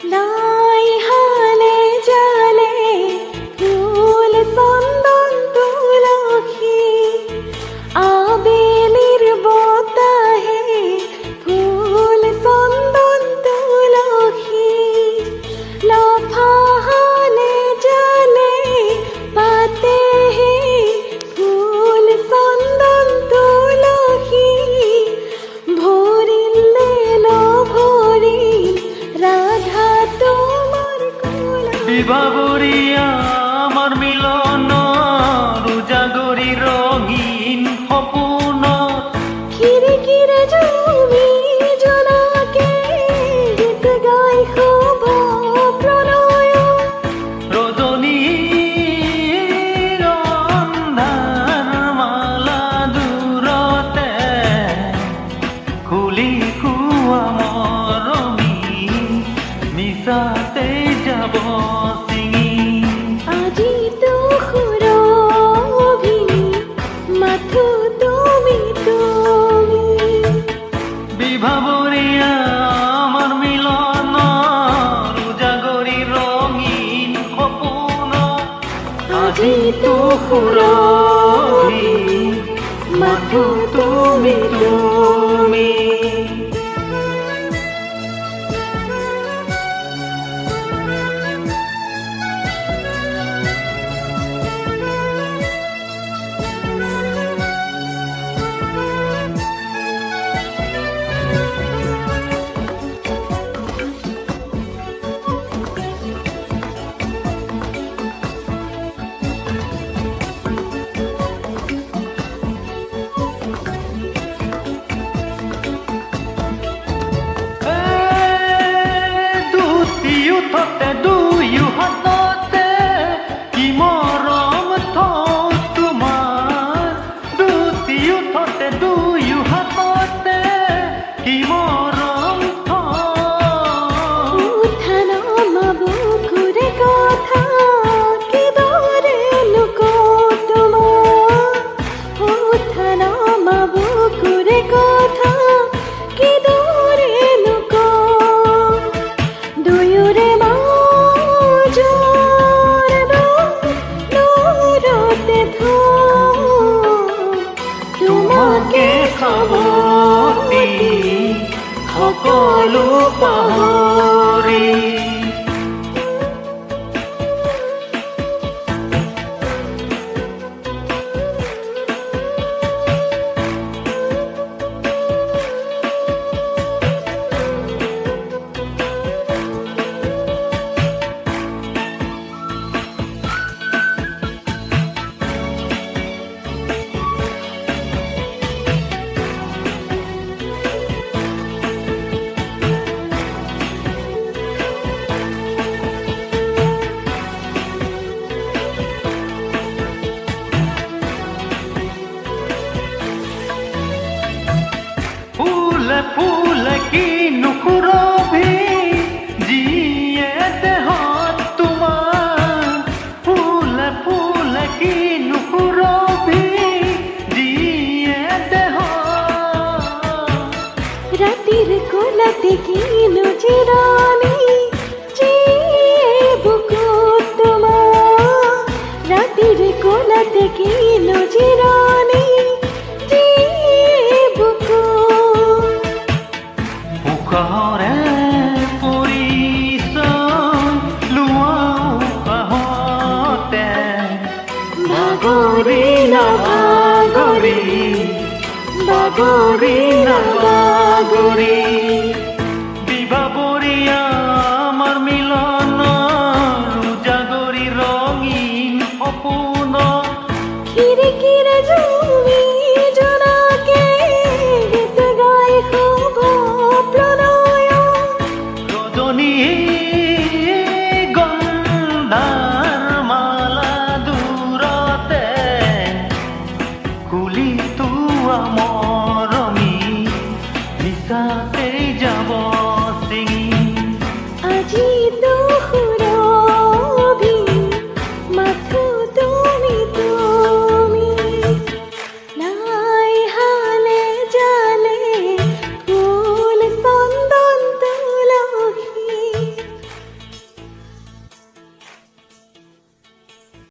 লাই হালে জালে ফুল চন্দন তুলসী আবেলির বতাহে ফুল চন্দন তুলসী লফা হালে জালে পাতেহে ফুল চন্দন তুলসী ভরিলে ভরিল রাধা তোমার কোল বিভাবরিয়া আমার মিলন রোজাগরি রঙিন সপোন কিরে কিরে জমি জোনাকে গীত গাই শোভা প্রণয় ৰজনীৰ অন্ধাৰ মালা দূৰতে খুলি খোৱা মৰমী মিছাতে যাব ছিঙি আজি তো সুৰভি মাথো তুমি তুমি বিভাবৰিয়া আমাৰ মিলন ৰোজাগৰি ৰঙিন সপোন আজি তো সুৰভি মাথো তুমি তুমি দুয়ো হাততে কি মৰম থওঁ তোমাৰ দুয়োথতে দুয়ো হাততে কি মৰম থওঁ উঠান বুকুৰে কথা কিদৰে লোকো তোমাৰ উঠান বুকুৰে কথা কিদৰে লোকো দুয়োৰে তোমাকে সাৱটি সকলো পাহৰি ফুল কি নুসুৰভি যিয়ে দেহত তোমাৰ ফুল কি নুসুৰভি যিয়ে দেহত ৰাতিৰ কোলাতে কিনো জিৰণি বুকুত তোমাৰ ৰাতিৰ কোলাতে কিনো জিৰণি উশাহৰে পৰিচয় লোৱাও কাহতে বাগৰি বাগৰি নাবাগৰি